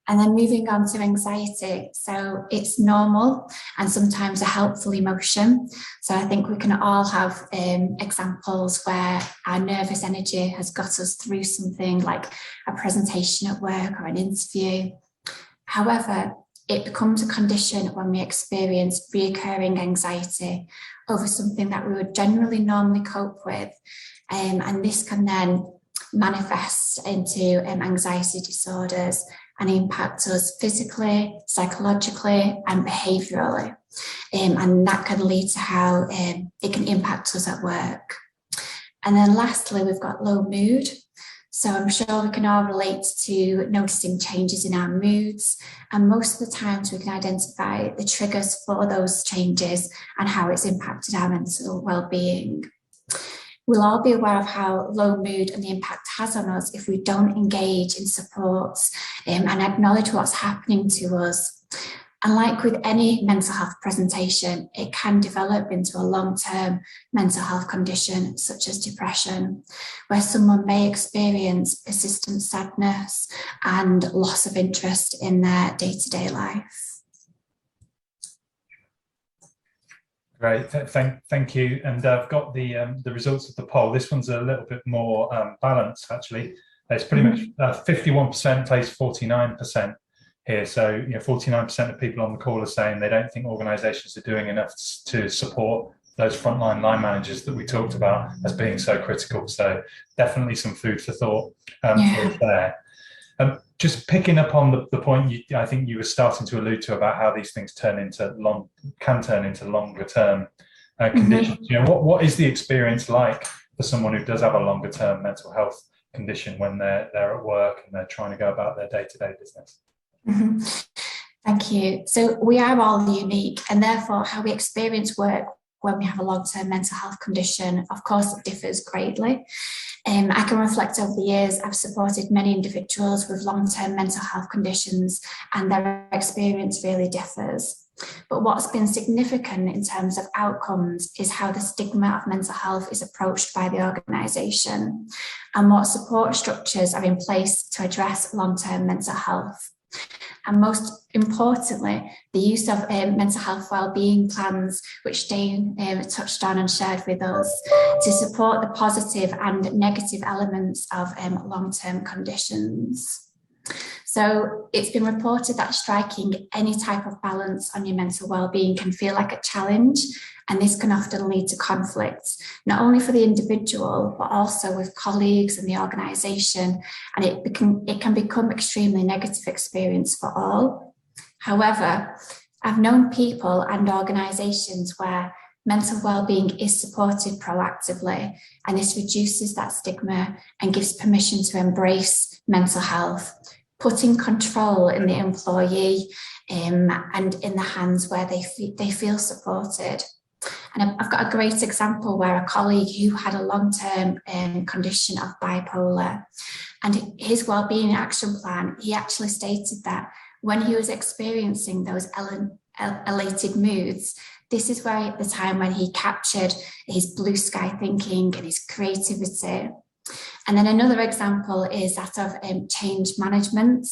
And then moving on to anxiety. So it's normal and sometimes a helpful emotion. So I think we can all have examples where our nervous energy has got us through something like a presentation at work or an interview. However, it becomes a condition when we experience recurring anxiety over something that we would generally normally cope with. And this can then manifest into anxiety disorders and impact us physically, psychologically, and behaviourally. And that can lead to how it can impact us at work. And then lastly, we've got low mood. So I'm sure we can all relate to noticing changes in our moods. And most of the times we can identify the triggers for those changes and how it's impacted our mental well-being. We'll all be aware of how low mood and the impact it has on us if we don't engage in support and acknowledge what's happening to us. And like with any mental health presentation, it can develop into a long-term mental health condition such as depression, where someone may experience persistent sadness and loss of interest in their day-to-day life. Great, thank you. And I've got the results of the poll. This one's a little bit more balanced, actually. It's pretty much 51% plays 49% here. So 49% of people on the call are saying they don't think organisations are doing enough to support those frontline line managers that we talked about as being so critical. So definitely some food for thought there. Just picking up on the point I think you were starting to allude to about how these things can turn into longer term conditions. What is the experience like for someone who does have a longer term mental health condition when they're at work and they're trying to go about their day-to-day business? Mm-hmm. Thank you. So we are all unique, and therefore how we experience work when we have a long-term mental health condition, of course, it differs greatly. I can reflect over the years, I've supported many individuals with long-term mental health conditions, and their experience really differs. But what's been significant in terms of outcomes is how the stigma of mental health is approached by the organisation, and what support structures are in place to address long-term mental health. And most importantly, the use of mental health wellbeing plans, which Dane touched on and shared with us, to support the positive and negative elements of long-term conditions. So it's been reported that striking any type of balance on your mental well-being can feel like a challenge, and this can often lead to conflicts, not only for the individual, but also with colleagues and the organisation, and it can become extremely negative experience for all. However, I've known people and organisations where mental well-being is supported proactively, and this reduces that stigma and gives permission to embrace mental health, putting control in the employee and in the hands where they feel supported. And I've got a great example where a colleague who had a long-term condition of bipolar, and his wellbeing action plan, he actually stated that when he was experiencing those elated moods, this is where the time when he captured his blue sky thinking and his creativity. And then another example is that of change management,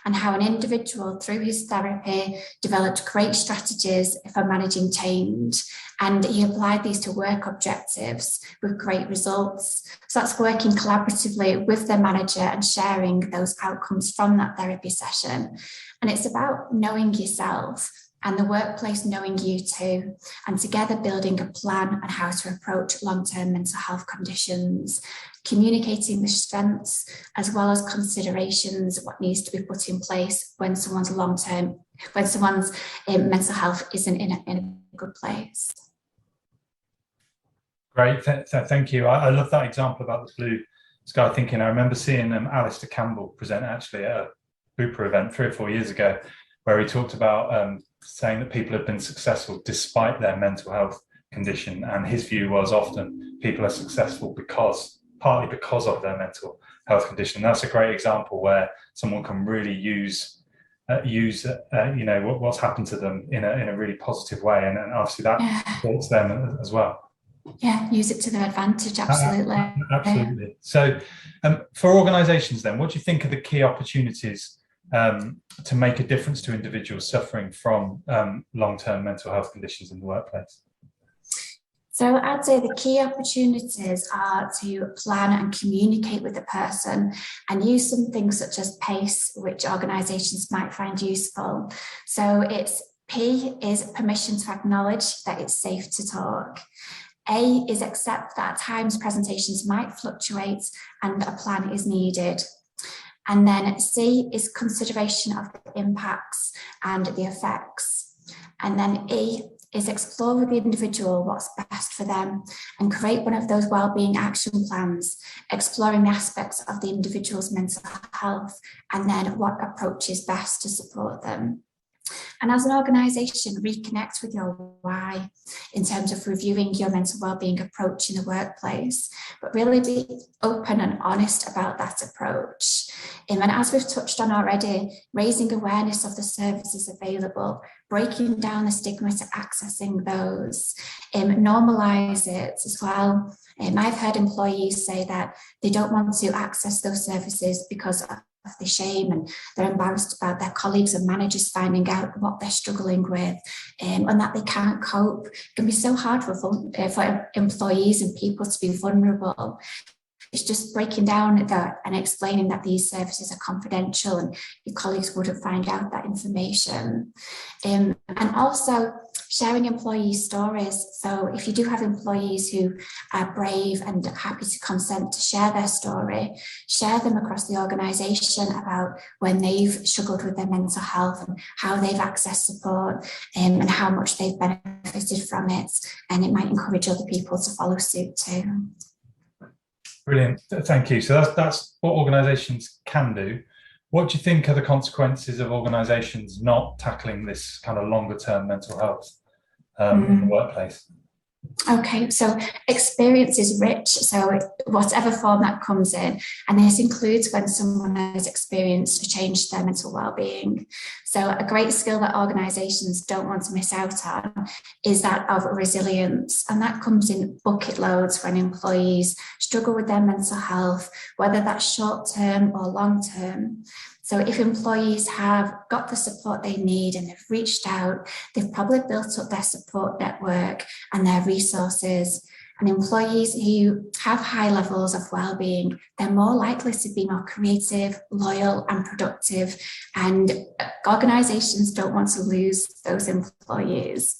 and how an individual through his therapy developed great strategies for managing change, and he applied these to work objectives with great results. So that's working collaboratively with their manager and sharing those outcomes from that therapy session. And it's about knowing yourself and the workplace knowing you too, and together building a plan on how to approach long-term mental health conditions, communicating the strengths as well as considerations, what needs to be put in place when someone's mental health isn't in a good place. Great, thank you. I love that example about the blue sky thinking. I remember seeing Alistair Campbell present actually at a Bupa event 3 or 4 years ago, where he talked about saying that people have been successful despite their mental health condition, and his view was often people are successful partly because of their mental health condition. That's a great example where someone can really use what's happened to them in a really positive way, and obviously that supports them as well. Yeah, use it to their advantage, absolutely. Absolutely. So for organisations then, what do you think are the key opportunities to make a difference to individuals suffering from long-term mental health conditions in the workplace? So I'd say the key opportunities are to plan and communicate with the person, and use some things such as PACE, which organisations might find useful. So it's P is permission to acknowledge that it's safe to talk. A is accept that at times presentations might fluctuate and a plan is needed. And then C is consideration of the impacts and the effects. And then E is explore with the individual what's best for them and create one of those wellbeing action plans, exploring the aspects of the individual's mental health and then what approach is best to support them. And as an organisation, reconnect with your why in terms of reviewing your mental wellbeing approach in the workplace, but really be open and honest about that approach. And as we've touched on already, raising awareness of the services available, breaking down the stigma to accessing those, normalise it as well. I've heard employees say that they don't want to access those services because of the shame, and they're embarrassed about their colleagues and managers finding out what they're struggling with, and that they can't cope. It can be so hard for employees and people to be vulnerable. It's just breaking down that and explaining that these services are confidential and your colleagues wouldn't find out that information. And also sharing employee stories. So if you do have employees who are brave and happy to consent to share their story, share them across the organisation about when they've struggled with their mental health and how they've accessed support and how much they've benefited from it. And it might encourage other people to follow suit too. Brilliant, thank you. So that's what organisations can do. What do you think are the consequences of organisations not tackling this kind of longer term mental health in the workplace? Okay, so experience is rich, so whatever form that comes in, and this includes when someone has experienced a change to their mental well-being. So a great skill that organisations don't want to miss out on is that of resilience, and that comes in bucket loads when employees struggle with their mental health, whether that's short-term or long-term. So if employees have got the support they need and they've reached out, they've probably built up their support network and their resources. And employees who have high levels of well-being, they're more likely to be more creative, loyal and productive. And organisations don't want to lose those employees.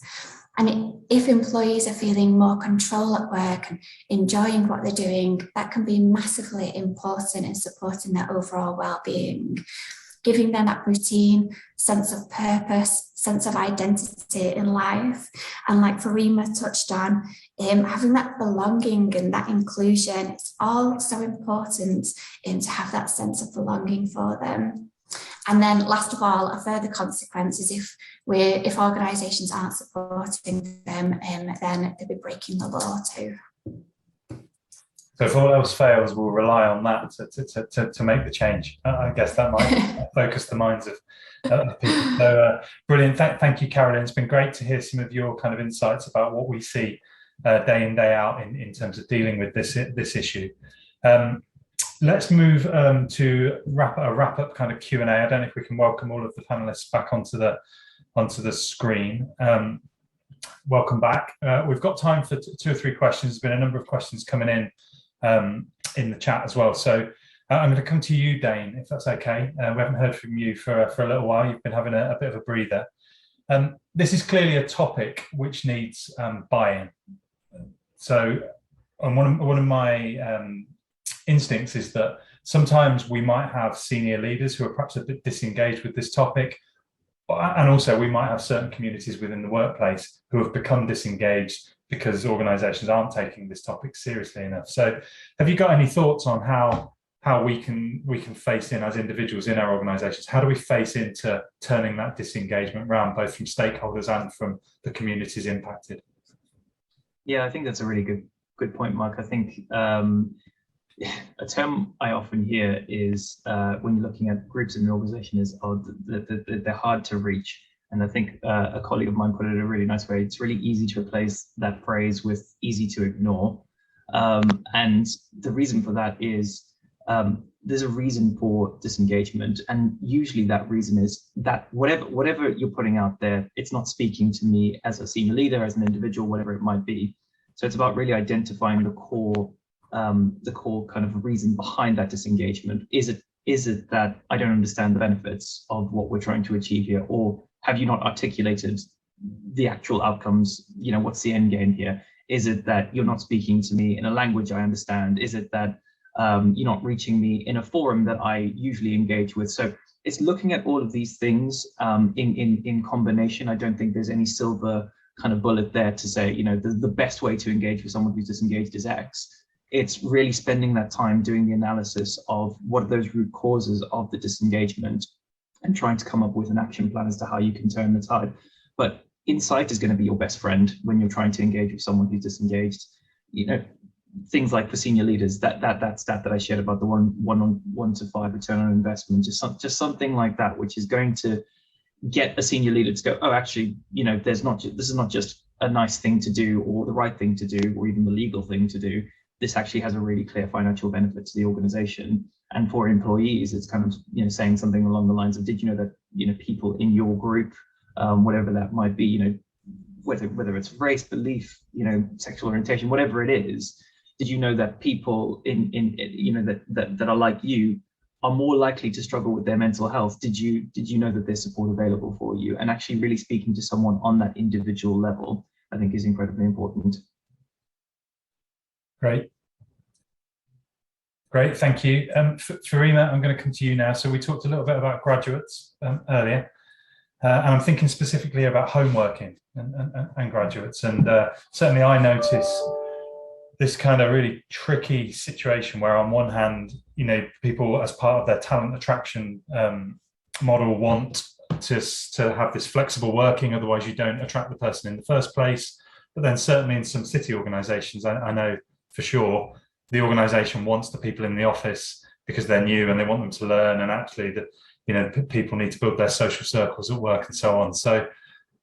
And if employees are feeling more control at work and enjoying what they're doing, that can be massively important in supporting their overall well-being, giving them that routine, sense of purpose, sense of identity in life. And like Farimah touched on, having that belonging and that inclusion, it's all so important to have that sense of belonging for them. And then last of all, a further consequence is if organisations aren't supporting them, then they'll be breaking the law too. So if all else fails, we'll rely on that to make the change. I guess that might focus the minds of people. So brilliant. Thank you, Caroline. It's been great to hear some of your kind of insights about what we see day in, day out in terms of dealing with this issue. Let's move to wrap up kind of Q&A. I don't know if we can welcome all of the panelists back onto the screen. Welcome back. We've got time for 2 or 3 questions. There's been a number of questions coming in the chat as well. So I'm going to come to you, Dane, if that's okay. We haven't heard from you for a little while. You've been having a bit of a breather. This is clearly a topic which needs buy-in. So one of my instincts is that sometimes we might have senior leaders who are perhaps a bit disengaged with this topic, and also we might have certain communities within the workplace who have become disengaged because organisations aren't taking this topic seriously enough. So have you got any thoughts on how we can face in as individuals in our organisations? How do we face into turning that disengagement around, both from stakeholders and from the communities impacted? Yeah, I think that's a really good point, Mark. I think a term I often hear is when you're looking at groups in an organization is they're hard to reach. And I think a colleague of mine put it in a really nice way. It's really easy to replace that phrase with easy to ignore. And the reason for that is there's a reason for disengagement. And usually that reason is that whatever you're putting out there, it's not speaking to me as a senior leader, as an individual, whatever it might be. So it's about really identifying the core kind of reason behind that disengagement. Is it that I don't understand the benefits of what we're trying to achieve here, or have you not articulated the actual outcomes? You know, what's the end game here? Is it that you're not speaking to me in a language I understand? Is it that you're not reaching me in a forum that I usually engage with? So it's looking at all of these things in combination. I don't think there's any silver kind of bullet there to say, you know, the best way to engage with someone who's disengaged is X. It's really spending that time doing the analysis of what are those root causes of the disengagement and trying to come up with an action plan as to how you can turn the tide. But insight is going to be your best friend when you're trying to engage with someone who's disengaged. You know, things like for senior leaders, that stat that I shared about the 1 to 5 return on investment, just something like that, which is going to get a senior leader to go, oh, actually, you know, this is not just a nice thing to do or the right thing to do or even the legal thing to do. This actually has a really clear financial benefit to the organization. And for employees, it's kind of, you know, saying something along the lines of, did you know that, you know, people in your group, whatever that might be, you know, whether it's race, belief, you know, sexual orientation, whatever it is, did you know that people in you know, that are like you are more likely to struggle with their mental health? Did you know that there's support available for you? And actually really speaking to someone on that individual level, I think is incredibly important. Great, thank you. Farimah, I'm going to come to you now. So we talked a little bit about graduates earlier, and I'm thinking specifically about home working and graduates. And certainly I notice this kind of really tricky situation where on one hand, people as part of their talent attraction model want to have this flexible working, otherwise you don't attract the person in the first place. But then certainly in some city organisations, I know for sure the organisation wants the people in the office because they're new and they want them to learn, and actually people need to build their social circles at work and so on. So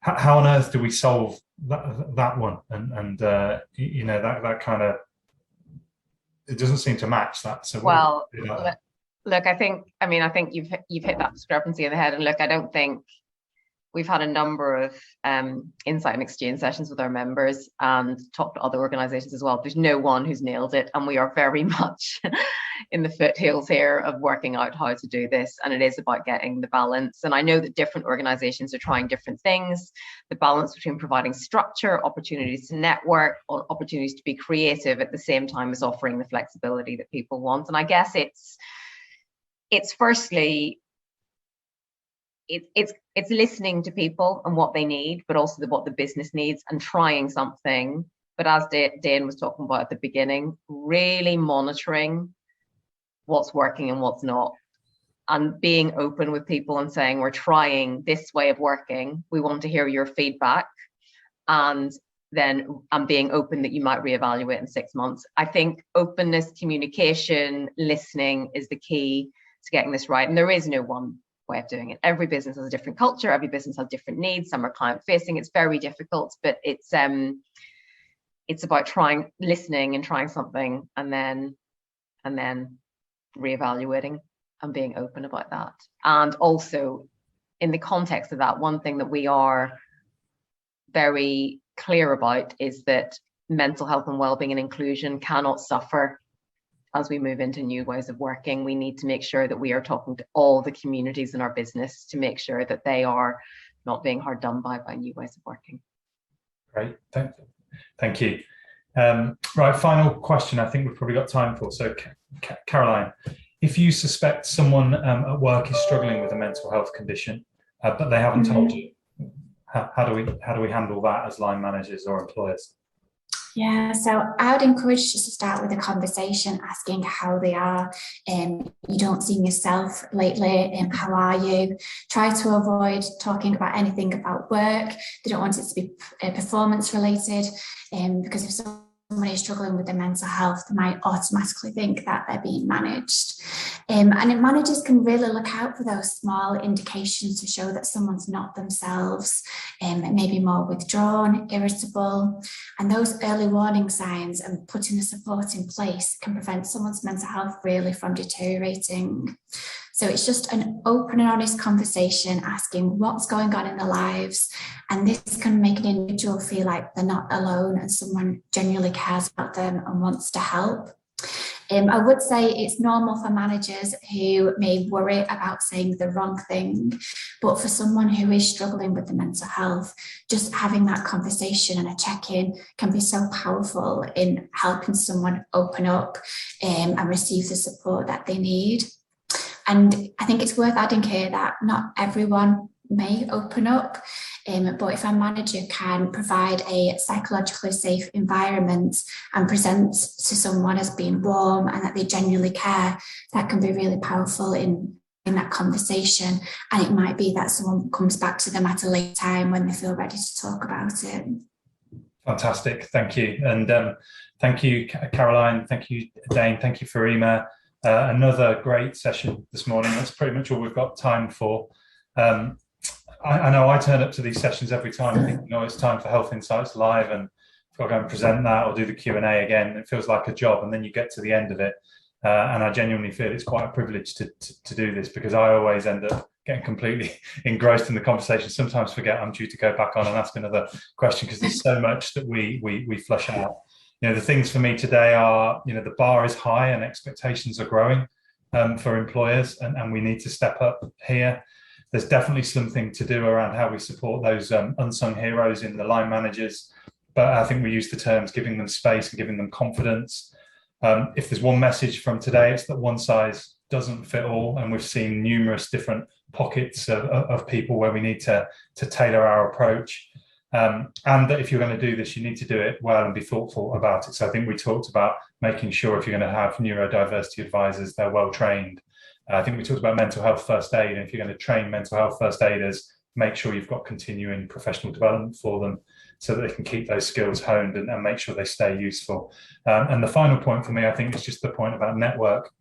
how on earth do we solve that one? And that kind of, it doesn't seem to match that. So well, look, I think you've hit that discrepancy in the head. And look, I don't think we've had a number of insight and exchange sessions with our members and talked to other organisations as well. There's no one who's nailed it, and we are very much in the foothills here of working out how to do this. And it is about getting the balance. And I know that different organisations are trying different things. The balance between providing structure, opportunities to network, or opportunities to be creative at the same time as offering the flexibility that people want. And I guess it's firstly, it's listening to people and what they need, but also what the business needs, and trying something. But as Dane was talking about at the beginning, really monitoring what's working and what's not, and being open with people and saying, we're trying this way of working, we want to hear your feedback, and being open that you might reevaluate in 6 months. I think openness, communication, listening is the key to getting this right. And there is no one way of doing it. Every business has a different culture. Every business has different needs. Some are client facing. It's very difficult, but it's about listening and trying something, and then reevaluating and being open about that. And also, in the context of that, one thing that we are very clear about is that mental health and wellbeing and inclusion cannot suffer as we move into new ways of working. We need to make sure that we are talking to all the communities in our business to make sure that they are not being hard done by new ways of working. Great, thank you. Right, final question I think we've probably got time for. So Caroline, if you suspect someone at work is struggling with a mental health condition, but they haven't told you, how do we handle that as line managers or employers? Yeah, so I would encourage just to start with a conversation, asking how they are. You don't see yourself lately, how are you? Try to avoid talking about anything about work. They don't want it to be performance related, because if someone is struggling with their mental health, they might automatically think that they're being managed. And managers can really look out for those small indications to show that someone's not themselves, maybe more withdrawn, irritable. And those early warning signs and putting the support in place can prevent someone's mental health really from deteriorating. So it's just an open and honest conversation, asking what's going on in their lives. And this can make an individual feel like they're not alone and someone genuinely cares about them and wants to help. I would say it's normal for managers who may worry about saying the wrong thing, but for someone who is struggling with the mental health, just having that conversation and a check-in can be so powerful in helping someone open up and receive the support that they need. And I think it's worth adding here that not everyone may open up, but if a manager can provide a psychologically safe environment and present to someone as being warm and that they genuinely care, that can be really powerful in that conversation. And it might be that someone comes back to them at a later time when they feel ready to talk about it. Fantastic, thank you. And thank you, Caroline. Thank you, Dane. Thank you, Farimah. Another great session this morning. That's pretty much all we've got time for. I know I turn up to these sessions every time thinking, it's time for Health Insights Live, and I've got to go and present that or do the Q&A again. It feels like a job, and then you get to the end of it. And I genuinely feel it's quite a privilege to do this, because I always end up getting completely engrossed in the conversation. Sometimes forget I'm due to go back on and ask another question, because there's so much that we flush out. The things for me today are, the bar is high and expectations are growing for employers, and we need to step up here. There's definitely something to do around how we support those unsung heroes in the line managers. But I think we use the terms giving them space and giving them confidence. If there's one message from today, it's that one size doesn't fit all. And we've seen numerous different pockets of people where we need to tailor our approach. And that if you're going to do this, you need to do it well and be thoughtful about it. So I think we talked about making sure if you're going to have neurodiversity advisors, they're well trained. I think we talked about mental health first aid, and if you're going to train mental health first aiders, make sure you've got continuing professional development for them so that they can keep those skills honed and make sure they stay useful. And the final point for me, I think, is just the point about network.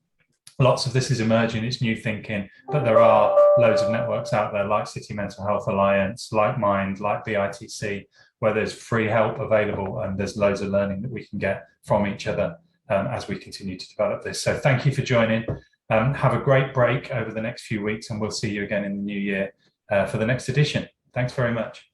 Lots of this is emerging, it's new thinking, but there are loads of networks out there like City Mental Health Alliance, like Mind, like BITC, where there's free help available and there's loads of learning that we can get from each other as we continue to develop this. So thank you for joining. Have a great break over the next few weeks, and we'll see you again in the new year for the next edition. Thanks very much.